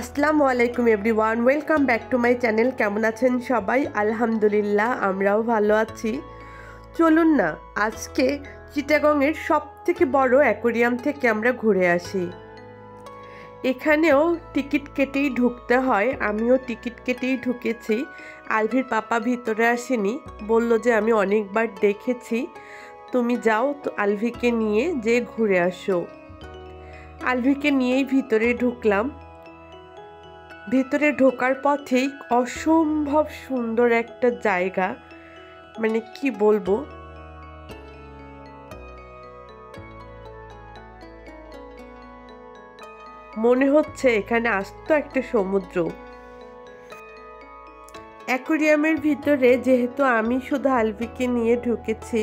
আসসালামু আলাইকুম everyone, welcome back to my channel. কেমন আছেন সবাই? আলহামদুলিল্লাহ, আমরাও ভালো আছি। চলুন না আজকে চিটাগংয়ের সবথেকে বড় অ্যাকোয়ারিয়াম থেকে আমরা ঘুরে আসি। এখানেও টিকিট কেটেই ঢুকতে হয়, আমিও টিকিট কেটেই ঢুকেছি। আলভির পাপা ভিতরে আসেনি, বলল যে আমি অনেকবার দেখেছি, তুমি যাও তো আলভিকে নিয়ে যে ঘুরে আসো। আলভিকে নিয়েই ভিতরে ঢুকলাম। ভেতরে ঢোকার পথেই অসম্ভব সুন্দর একটা জায়গা, মানে কি বলবো। মনে হচ্ছে এখানে আসতো একটা সমুদ্র। অ্যাকোয়ারিয়ামের ভিতরে যেহেতু আমি শুধু আলভিকে নিয়ে ঢুকেছি,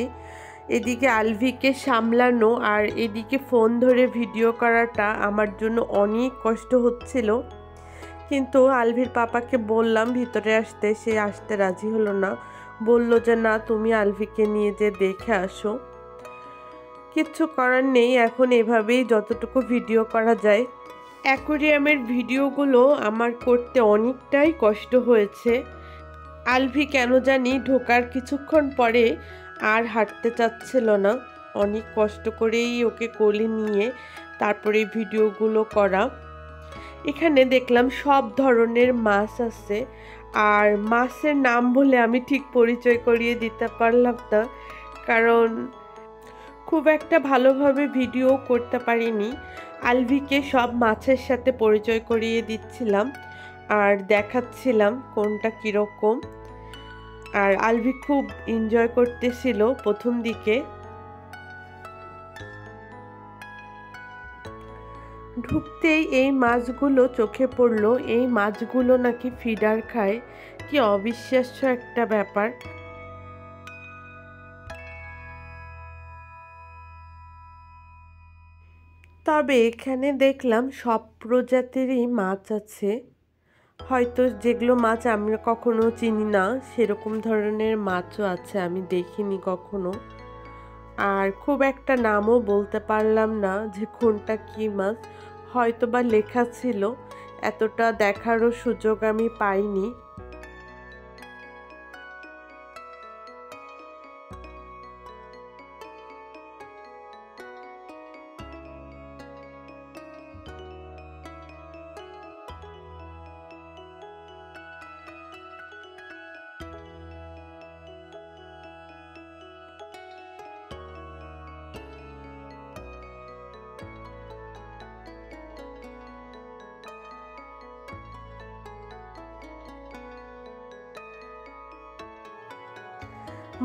এদিকে আলভিকে সামলানো আর এদিকে ফোন ধরে ভিডিও করাটা আমার জন্য অনেক কষ্ট হচ্ছিল। কিন্তু আলভির পাপাকে বললাম ভিতরে আসতে, সে আসতে রাজি হলো না, বলল যে না, তুমি আলভিকে নিয়ে যে দেখে আসো। কিচ্ছু করার নেই, এখন এভাবেই যতটুকু ভিডিও করা যায়। অ্যাকোয়ারিয়ামের ভিডিওগুলো আমার করতে অনেকটাই কষ্ট হয়েছে। আলভি কেন জানি ঢোকার কিছুক্ষণ পরে আর হাঁটতে চাচ্ছিল না। অনেক কষ্ট করেই ওকে কোলে নিয়ে তারপরে ভিডিওগুলো করা। এখানে দেখলাম সব ধরনের মাছ আছে, আর মাছের নাম বলে আমি ঠিক পরিচয় করিয়ে দিতে পারলাম না, কারণ খুব একটা ভালোভাবে ভিডিও করতে পারিনি। আলভিকে সব মাছের সাথে পরিচয় করিয়ে দিচ্ছিলাম আর দেখাচ্ছিলাম কোনটা কীরকম। আর আলভি খুব এনজয় করতেছিল প্রথম দিকে। ঢুকতেই এই মাছগুলো চোখে পড়লো, এই মাছগুলো নাকি ফিডার খায়। কি অবিশ্বাস্য একটা ব্যাপার। তবে এখানে দেখলাম সব প্রজাতিরই মাছ আছে, হয়তো যেগুলো মাছ আমরা কখনো চিনি না সেরকম ধরনের মাছও আছে, আমি দেখিনি কখনো। আর খুব একটা নামও বলতে পারলাম না যে কোনটা কী মাছ, হয়তো বা লেখা ছিল, এতটা দেখারও সুযোগ আমি পাইনি।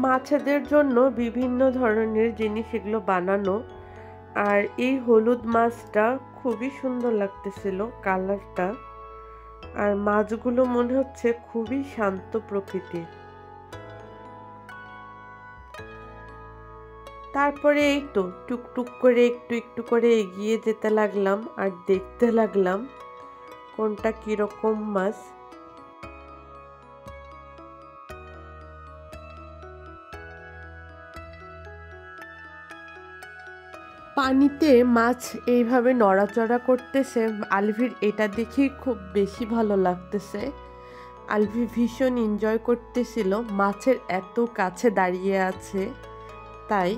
মাছেদের জন্য বিভিন্ন ধরনের জিনিস এগুলো বানানো। আর এই হলুদ মাছটা খুবই সুন্দর লাগতেছিল কালারটা, আর মাছগুলো মনে হচ্ছে খুবই শান্ত প্রকৃতির। তারপরে এই তো টুকটুক করে একটু একটু করে এগিয়ে যেতে লাগলাম আর দেখতে লাগলাম কোনটা কিরকম মাছ। পানিতে মাছ এইভাবে নড়াচড়া করতেছে, আলভির এটা দেখেই খুব বেশি ভালো লাগতেছে। আলভি ভীষণ এনজয় করতেছিল, মাছের এত কাছে দাঁড়িয়ে আছে তাই।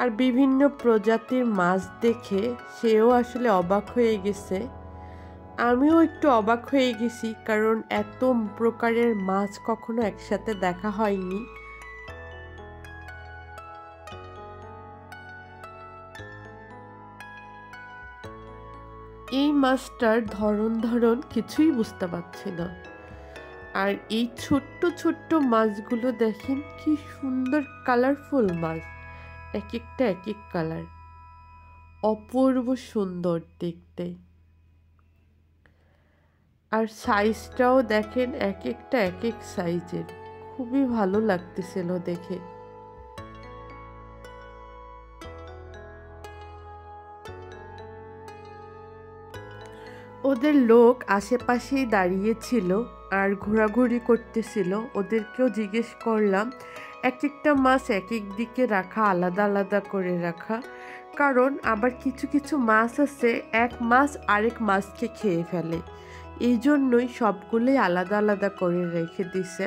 আর বিভিন্ন প্রজাতির মাছ দেখে সেও আসলে অবাক হয়ে গেছে, আমিও একটু অবাক হয়ে গেছি, কারণ এত প্রকারের মাছ কখনো একসাথে দেখা হয়নি। এই মাছটার ধরন কিছুই বুঝতে পারছি না। আর এই ছোট্ট ছোট্ট মাছগুলো দেখেন কি সুন্দর কালারফুল মাছ, এক একটা এক এক কালার, অপূর্ব সুন্দর দেখতে। আর সাইজটাও দেখেন এক একটা এক এক সাইজের, খুবই ভালো লাগতেছিল দেখে। ওদের লোক আশেপাশেই দাঁড়িয়েছিল আর ঘোরাঘুরি করতেছিল, ওদেরকেও জিজ্ঞেস করলাম এক একটা মাছ এক এক দিকে রাখা, আলাদা আলাদা করে রাখা। কারণ আবার কিছু কিছু মাছ আছে এক মাছ আরেক মাছকে খেয়ে ফেলে, এই জন্যই সবগুলোই আলাদা আলাদা করে রেখে দিছে।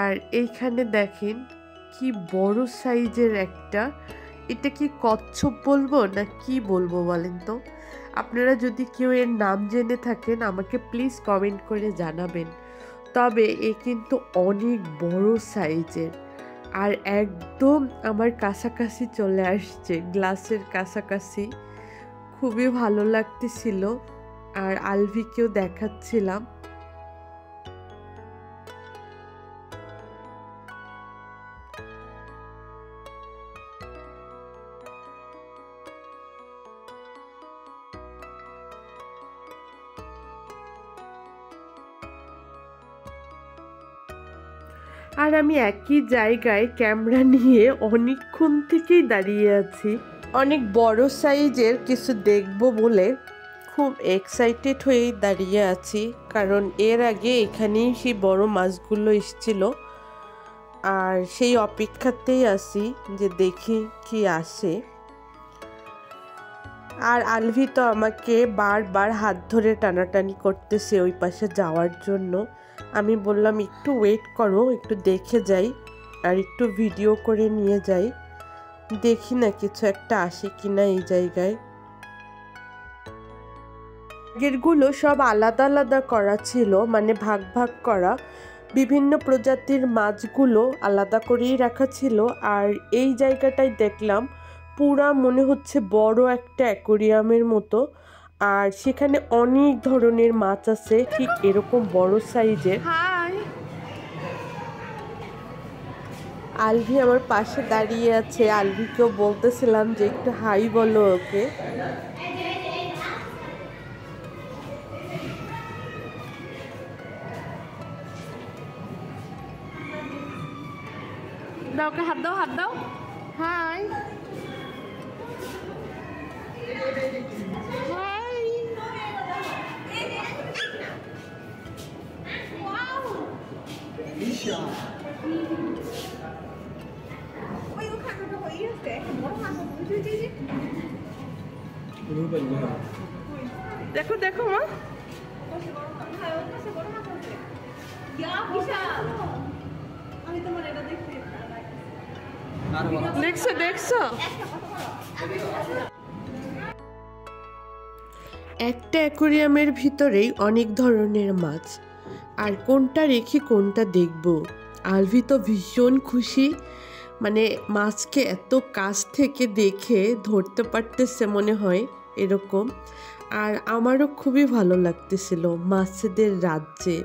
আর এইখানে দেখেন কি বড় সাইজের একটা, এটা কি কচ্ছপ বলবো না কি বলবো বলেন তো? আপনারা যদি কেউ এর নাম জেনে থাকেন আমাকে প্লিজ কমেন্ট করে জানাবেন। তবে এ কিন্তু অনেক বড় সাইজের, আর একদম আমার কাছাকাছি চলে আসছে, গ্লাসের কাছাকাছি। খুবই ভালো লাগতেছিল, আর আলভিকেও দেখাচ্ছিলাম। আর আমি একই জায়গায় ক্যামেরা নিয়ে অনেকক্ষণ থেকেই দাঁড়িয়ে আছি। অনেক বড় সাইজের কিছু দেখব বলে খুব এক্সাইটেড হয়েই দাঁড়িয়ে আছি, কারণ এর আগে এখানেই সেই বড় মাছগুলো এসেছিল, আর সেই অপেক্ষাতেই আছি যে দেখি কি আসে। আর আলভি তো আমাকে বারবার হাত ধরে টানাটানি করতেছে ওই পাশে যাওয়ার জন্য। আমি বললাম একটু ওয়েট করো, একটু দেখে যাই আর একটু ভিডিও করে নিয়ে যাই, দেখি না কিছু একটা আসে কিনা এই জায়গায়। আগেরগুলো সব আলাদা আলাদা করা ছিল, মানে ভাগ ভাগ করা, বিভিন্ন প্রজাতির মাছগুলো আলাদা করেই রাখা ছিল। আর এই জায়গাটায় দেখলাম পুরা মনে হচ্ছে বড় একটা অ্যাকোরিয়ামের মতো, আর সেখানে অনেক ধরনের মাছ আছে ঠিক এরকম বড় সাইজের। আলভি আমার পাশে দাঁড়িয়ে আছে, আলভিকেও বলতেছিলাম যে একটু হাই বলো ওকে। দাও ওকে হাত দাও, হাত দাও, হাই হাই। দেখো দেখো মা, দেখছো দেখছো, একটা অ্যাকোরিয়ামের ভিতরেই অনেক ধরনের মাছ, আর কোনটা রেখে কোনটা দেখব। আলভি তো ভীষণ খুশি, মানে মাছকে এত কাছ থেকে দেখে ধরতে পারতেছে মনে হয় এরকম। আর আমারও খুবই ভালো লাগতেছিল মাছেদের রাজ্যে।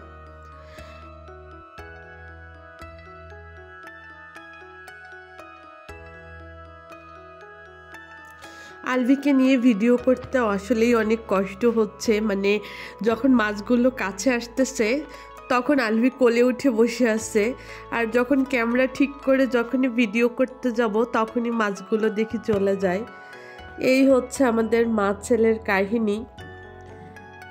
আলভিকে নিয়ে ভিডিও করতে আসলেই অনেক কষ্ট হচ্ছে, মানে যখন মাছগুলো কাছে আসতেছে তখন আলভি কোলে উঠে বসে আছে, আর যখন ক্যামেরা ঠিক করে যখনই ভিডিও করতে যাব তখনই মাছগুলো দেখে চলে যায়। এই হচ্ছে আমাদের মাছ ছেলের কাহিনী।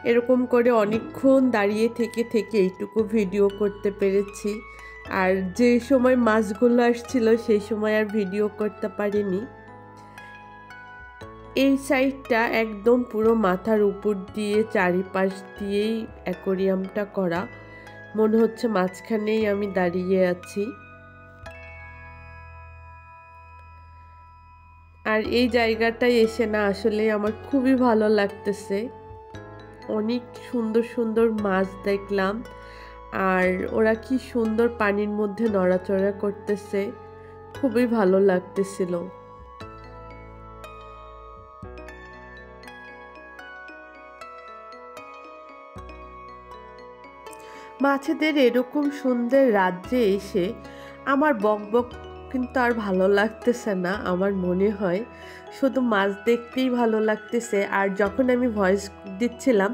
এরকম করে অনেকক্ষণ দাঁড়িয়ে থেকে থেকে এইটুকু ভিডিও করতে পেরেছি, আর যে সময় মাছগুলো আসছিল সেই সময় আর ভিডিও করতে পারিনি। এই সাইডটা একদম পুরো মাথার উপর দিয়ে চারিপাশ দিয়েই অ্যাকোরিয়ামটা করা, মনে হচ্ছে মাঝখানেই আমি দাঁড়িয়ে আছি। আর এই জায়গাটায় এসে না আসলে আমার খুবই ভালো লাগতেছে, অনেক সুন্দর সুন্দর মাছ দেখলাম, আর ওরা কি সুন্দর পানির মধ্যে নড়াচড়া করতেছে, খুবই ভালো লাগতেছিল। মাছেদের এরকম সুন্দর রাজ্যে এসে আমার বকবক কিন্তু আর ভালো লাগতেছে না। আমার মনে হয় শুধু মাছ দেখতেই ভালো লাগতেছে, আর যখন আমি ভয়েস দিচ্ছিলাম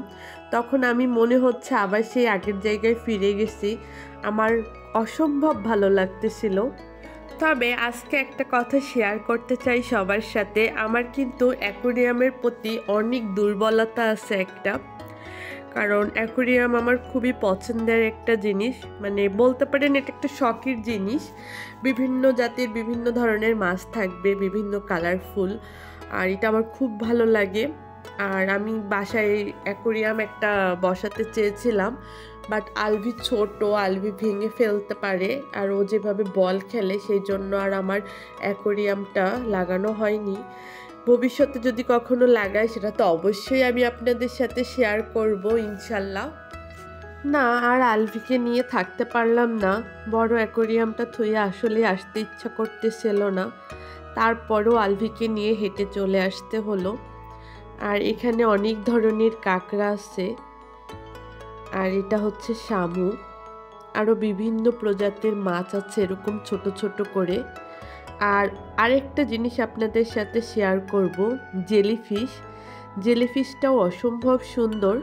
তখন আমি মনে হচ্ছে আবার সেই আগের জায়গায় ফিরে গেছি, আমার অসম্ভব ভালো লাগতেছিল। তবে আজকে একটা কথা শেয়ার করতে চাই সবার সাথে, আমার কিন্তু অ্যাকোরিয়ামের প্রতি অনেক দুর্বলতা আছে একটা, কারণ অ্যাকোরিয়াম আমার খুবই পছন্দের একটা জিনিস, মানে বলতে পারেন এটা একটা শখের জিনিস। বিভিন্ন জাতির বিভিন্ন ধরনের মাছ থাকবে, বিভিন্ন কালারফুল, আর এটা আমার খুব ভালো লাগে। আর আমি বাসায় অ্যাকোরিয়াম একটা বসাতে চেয়েছিলাম, বাট আলভি ছোট, আলভি ভেঙে ফেলতে পারে, আর ও যেভাবে বল খেলে সেই জন্য আর আমার অ্যাকোরিয়ামটা লাগানো হয়নি। ভবিষ্যতে যদি কখনো লাগাই সেটা তো অবশ্যই আমি আপনাদের সাথে শেয়ার করব ইনশাল্লাহ। না, আর আলভিকে নিয়ে থাকতে পারলাম না, বড় অ্যাকোরিয়ামটা থুয়ে আসলে আসতে ইচ্ছা করতেছিল না। তারপরও আলভিকে নিয়ে হেঁটে চলে আসতে হলো। আর এখানে অনেক ধরনের কাঁকড়া আছে, আর এটা হচ্ছে শামুক, আরও বিভিন্ন প্রজাতির মাছ আছে এরকম ছোট ছোট করে। আর আরেকটা জিনিস আপনাদের সাথে শেয়ার করব, জেলিফিশ। জেলিফিশটাও অসম্ভব সুন্দর,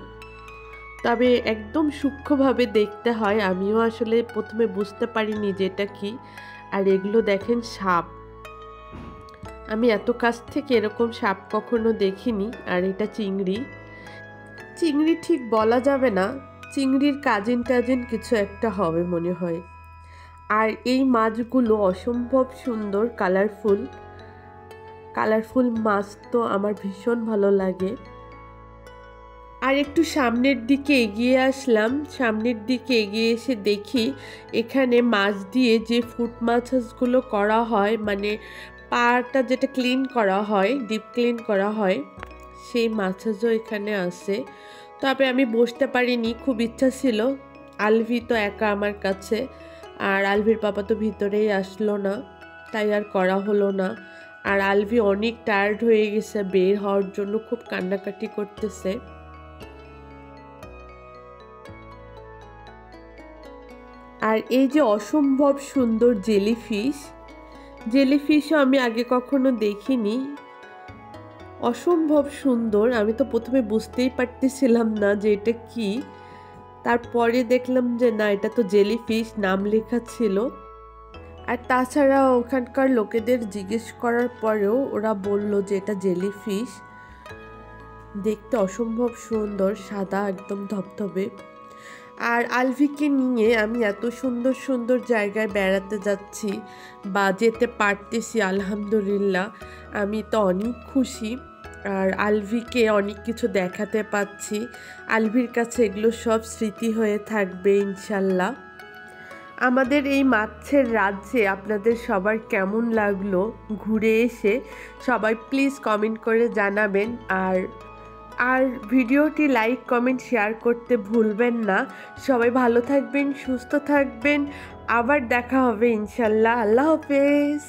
তবে একদম সূক্ষ্মভাবে দেখতে হয়। আমিও আসলে প্রথমে বুঝতে পারিনি যে এটা কি। আর এগুলো দেখেন সাপ, আমি এত কাছ থেকে এরকম সাপ কখনো দেখিনি। আর এটা চিংড়ি। চিংড়ি ঠিক বলা যাবে না, চিংড়ির কাজিন টাজিন কিছু একটা হবে মনে হয়। আর এই মাছগুলো অসম্ভব সুন্দর, কালারফুল। কালারফুল মাছ তো আমার ভীষণ ভালো লাগে। আর একটু সামনের দিকে এগিয়ে আসলাম। সামনের দিকে এগিয়ে এসে দেখি এখানে মাছ দিয়ে যে ফুট মাসাজগুলো করা হয়, মানে পাটা যেটা ক্লিন করা হয়, ডিপ ক্লিন করা হয়, সেই মাসাজও এখানে আছে। তবে আমি বসতে পারিনি, খুব ইচ্ছা ছিল। আলভি তো একা আমার কাছে, আর আলভির পাপা তো ভিতরেই আসলো না, তাই আর করা হলো না। আর আলভি অনেক টায়ার্ড হয়ে গেছে, বের হওয়ার জন্য খুব কান্নাকাটি করতেছে। আর এই যে অসম্ভব সুন্দর জেলিফিশ, জেলিফিশও আমি আগে কখনো দেখিনি, অসম্ভব সুন্দর। আমি তো প্রথমে বুঝতেই পারতেছিলাম না যে এটা কি, তারপরে দেখলাম যে না, এটা তো জেলিফিশ, নাম লেখা ছিল। আর তাছাড়া ওখানকার লোকেদের জিজ্ঞেস করার পরেও ওরা বলল যে এটা জেলিফিশ। দেখতে অসম্ভব সুন্দর, সাদা একদম ধবধবে। আর আলভিকে নিয়ে আমি এত সুন্দর সুন্দর জায়গায় বেড়াতে যাচ্ছি বা যেতে পারতেছি, আলহামদুলিল্লাহ আমি তো অনেক খুশি। আর আলভিকে অনেক কিছু দেখাতে পাচ্ছি, আলভির কাছে এগুলো সব স্মৃতি হয়ে থাকবে ইনশাল্লাহ। আমাদের এই মাছের রাজ্যে আপনাদের সবার কেমন লাগলো ঘুরে এসে, সবাই প্লিজ কমেন্ট করে জানাবেন। আর ভিডিওটি লাইক, কমেন্ট, শেয়ার করতে ভুলবেন না। সবাই ভালো থাকবেন, সুস্থ থাকবেন, আবার দেখা হবে ইনশাল্লাহ। আল্লাহ হাফেজ।